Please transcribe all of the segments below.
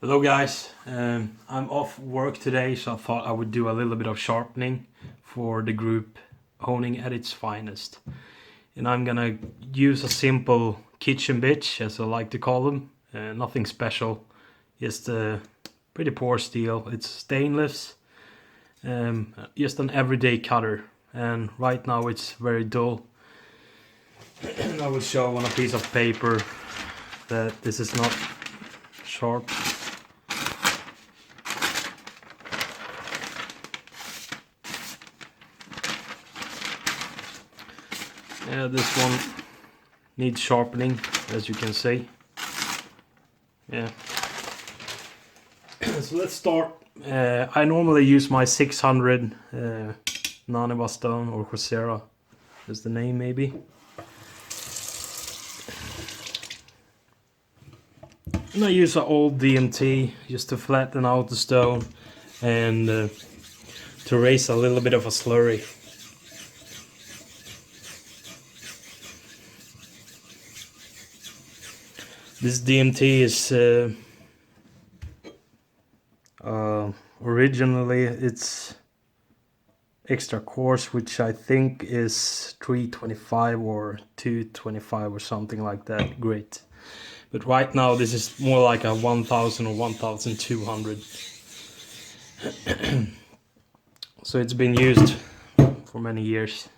Hello guys, I'm off work today, so I thought I would do a little bit of sharpening for the group Honing at its finest. And I'm gonna use a simple kitchen bitch, as I like to call them. Nothing special, just a pretty poor steel. It's stainless, just an everyday cutter. And right now it's very dull. And I will show on a piece of paper that this is not sharp. Yeah, this one needs sharpening, as you can see. Yeah. So let's start. I normally use my 600 Naniva stone, or Coursera is the name maybe. And I use an old DMT just to flatten out the stone and to raise a little bit of a slurry. This DMT is originally it's extra coarse, which I think is 325 or 225 or something like that. Great. But right now this is more like a 1000 or 1200. So it's been used for many years.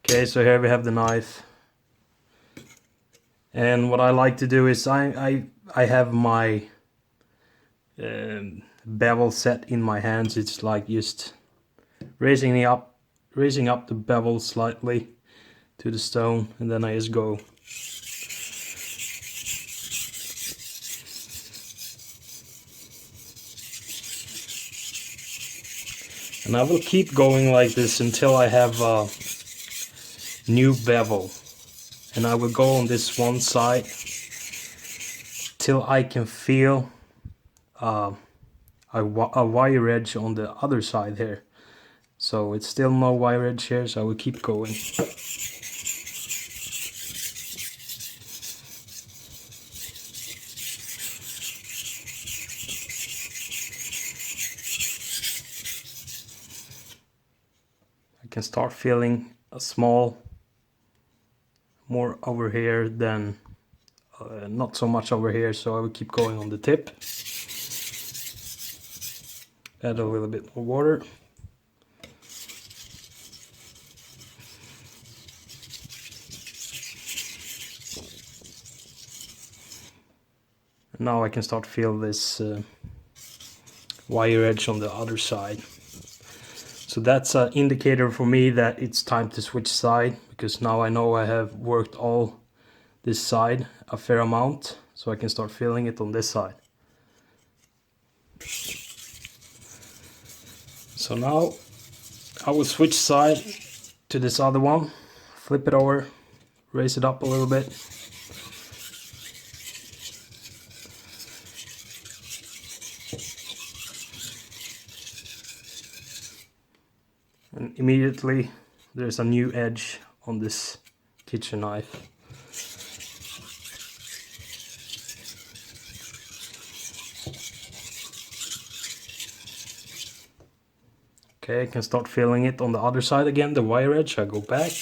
Okay, so here we have the knife. And what I like to do is I have my bevel set in my hands. It's like just raising up the bevel slightly to the stone, and then I just go. And I will keep going like this until I have a new bevel. And I will go on this one side till I can feel a wire edge on the other side here. So it's still no wire edge here, so I will keep going. I can start feeling a small, more over here than not so much over here, so I will keep going on the tip. Add a little bit more water. And now I can start feel this wire edge on the other side. So that's an indicator for me that it's time to switch side, because now I know I have worked all this side a fair amount, so I can start feeling it on this side. So now I will switch side to this other one, flip it over, raise it up a little bit. And immediately there's a new edge on this kitchen knife. Okay, I can start feeling it on the other side again, the wire edge. I go back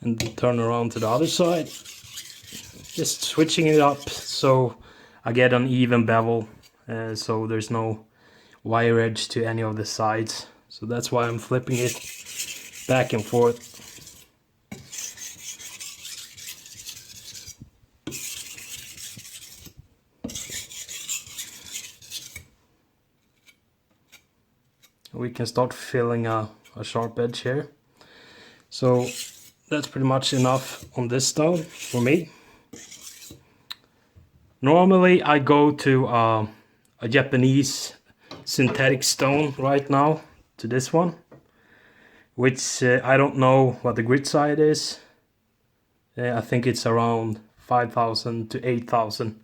and turn around to the other side, just switching it up so I get an even bevel, so there's no wire edge to any of the sides. So that's why I'm flipping it back and forth. We can start feeling a sharp edge here. So that's pretty much enough on this stone for me. Normally I go to a Japanese synthetic stone right now, to this one, which I don't know what the grit side is. I think it's around 5,000 to 8,000.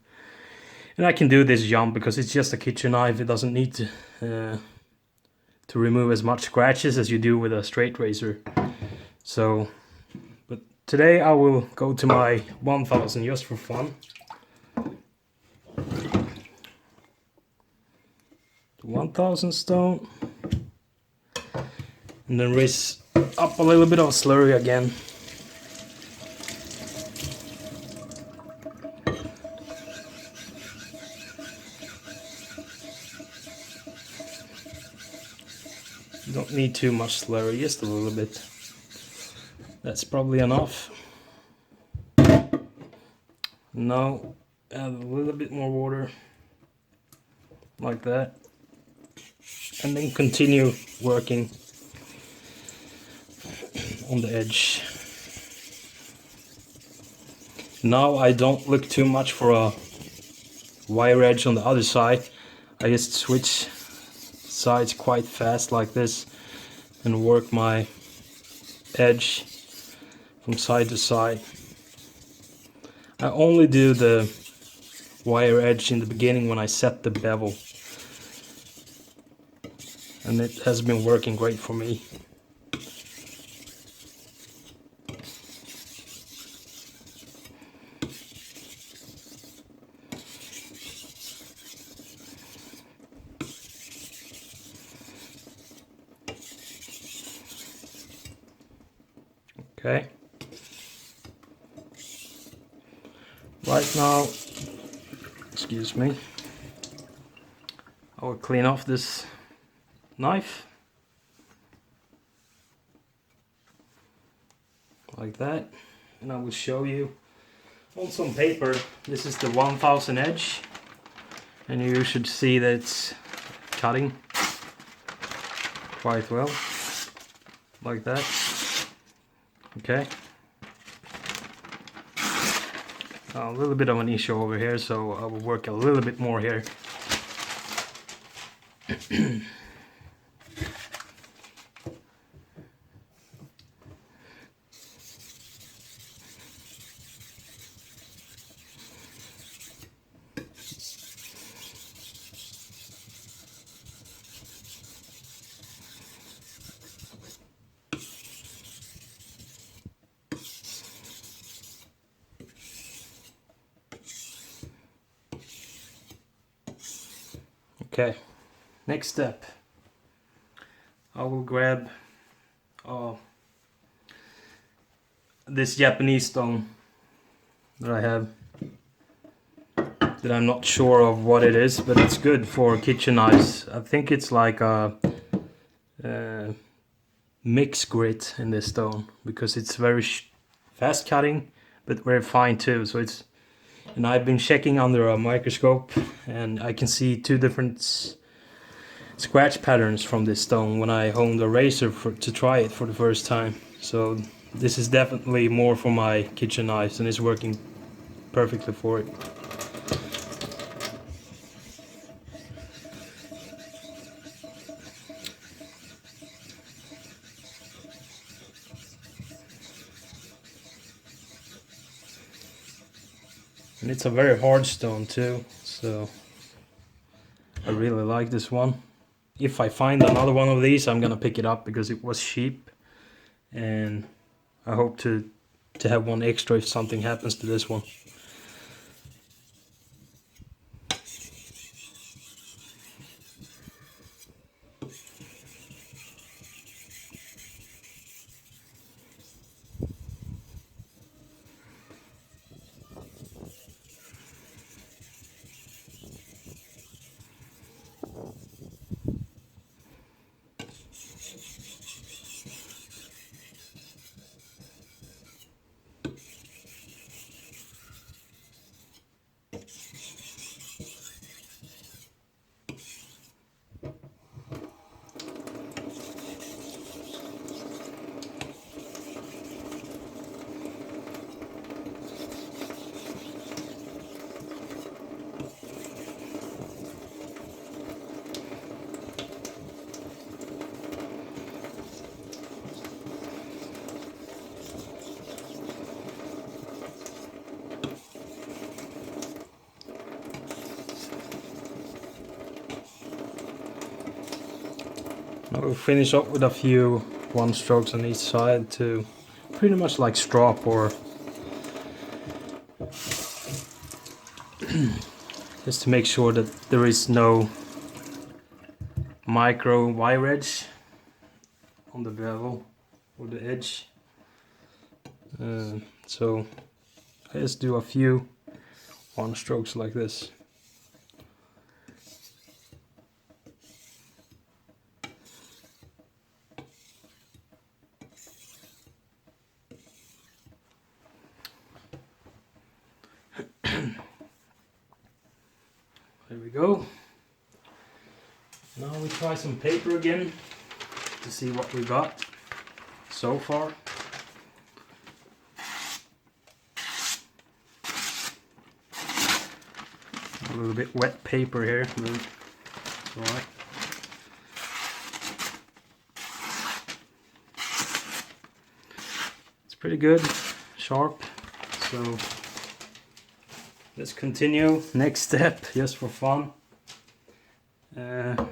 And I can do this jump because it's just a kitchen knife. It doesn't need to remove as much scratches as you do with a straight razor. So, but today I will go to my 1000 just for fun. The 1000 stone. And then raise up a little bit of slurry again. You don't need too much slurry, just a little bit. That's probably enough. Now add a little bit more water, like that, and then continue working on the edge. Now I don't look too much for a wire edge on the other side. I just switch sides quite fast like this and work my edge from side to side. I only do the wire edge in the beginning when I set the bevel, and it has been working great for me. Okay. Right now, excuse me, I will clean off this knife like that, and I will show you on some paper. This is the 1000 edge, and you should see that it's cutting quite well, like that. Okay. A little bit of an issue over here, so I will work a little bit more here. Okay, next step, I will grab this Japanese stone that I have, that I'm not sure of what it is, but it's good for kitchen knives. I think it's like a mix grit in this stone, because it's very fast cutting but very fine too. So it's, and I've been checking under a microscope, and I can see two different scratch patterns from this stone when I honed the razor to try it for the first time. So this is definitely more for my kitchen knives, and it's working perfectly for it. And it's a very hard stone too, so I really like this one. If I find another one of these, I'm gonna pick it up because it was cheap, and I hope to have one extra if something happens to this one. Now we'll finish up with a few one strokes on each side to pretty much like strop, or just to make sure that there is no micro wire edge on the bevel or the edge. So I just do a few one strokes like this. There we go. Now we try some paper again to see what we got so far. A little bit wet paper here, but it's alright. It's pretty good, sharp, so let's continue. Next step, just for fun.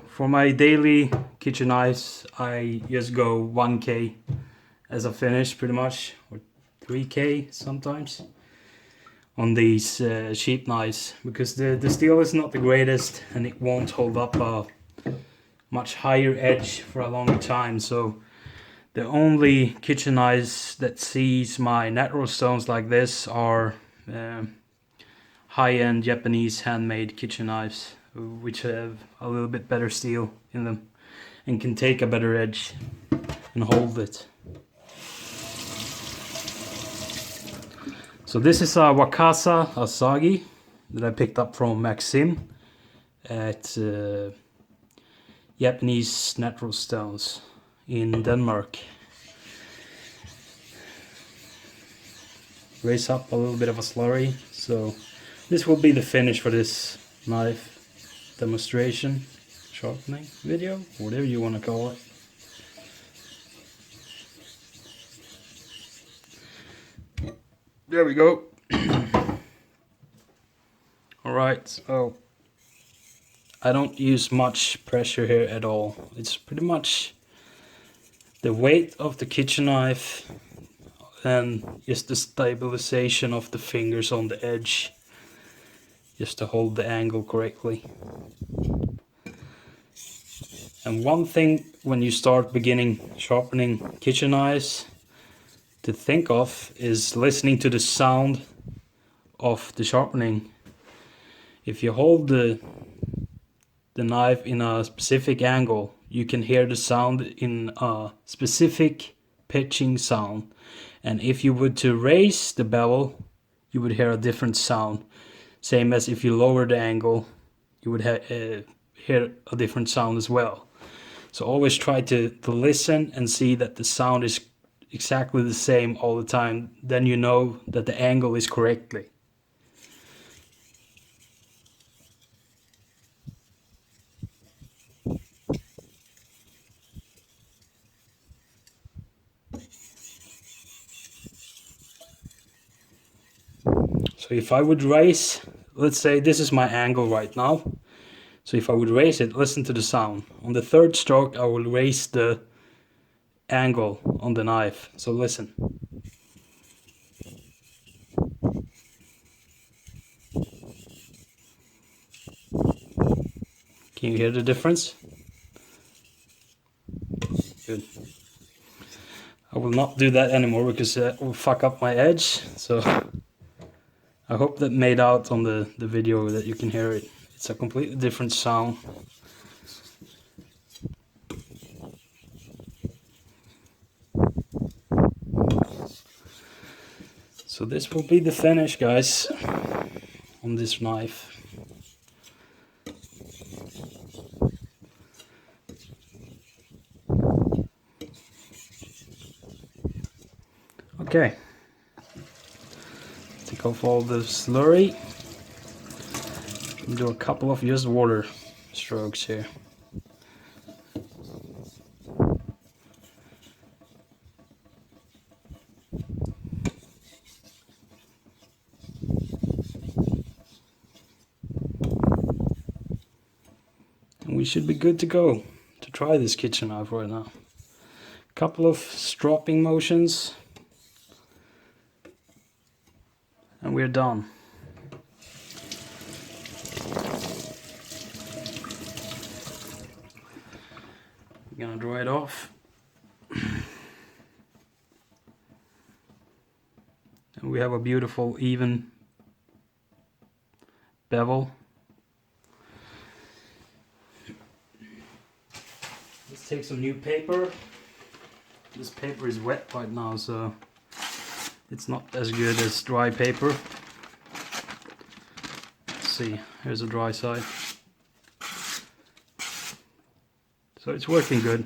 For my daily kitchen knives, I just go 1K as a finish, pretty much, or 3K sometimes, on these sheep knives, because the steel is not the greatest and it won't hold up a much higher edge for a longer time. So the only kitchen knives that sees my natural stones like this are high-end Japanese handmade kitchen knives, which have a little bit better steel in them and can take a better edge and hold it. So this is a Wakasa Asagi that I picked up from Maxim at Japanese natural stones in Denmark. Raise up a little bit of a slurry. So this will be the finish for this knife demonstration, sharpening video, whatever you want to call it. There we go. Alright, so I don't use much pressure here at all. It's pretty much the weight of the kitchen knife and just the stabilization of the fingers on the edge, just to hold the angle correctly. And one thing when you start beginning sharpening kitchen knives to think of is listening to the sound of the sharpening. If you hold the knife in a specific angle, you can hear the sound in a specific pitching sound. And if you were to raise the bevel, you would hear a different sound. Same as if you lower the angle, you would hear a different sound as well. So always try to listen and see that the sound is exactly the same all the time. Then you know that the angle is correctly. So if I would raise, let's say this is my angle right now. So if I would raise it, listen to the sound. On the third stroke, I will raise the angle on the knife. So listen. Can you hear the difference? Good. I will not do that anymore because it will fuck up my edge. So I hope that made out on the video that you can hear it. It's a completely different sound. So this will be the finish, guys, on this knife. Okay. Take off all the slurry. Do a couple of just water strokes here. And we should be good to go to try this kitchen knife right now. Couple of stropping motions we're done. I'm gonna dry it off. And we have a beautiful even bevel. Let's take some new paper. This paper is wet right now, so it's not as good as dry paper. Let's see, here's the dry side. So it's working good.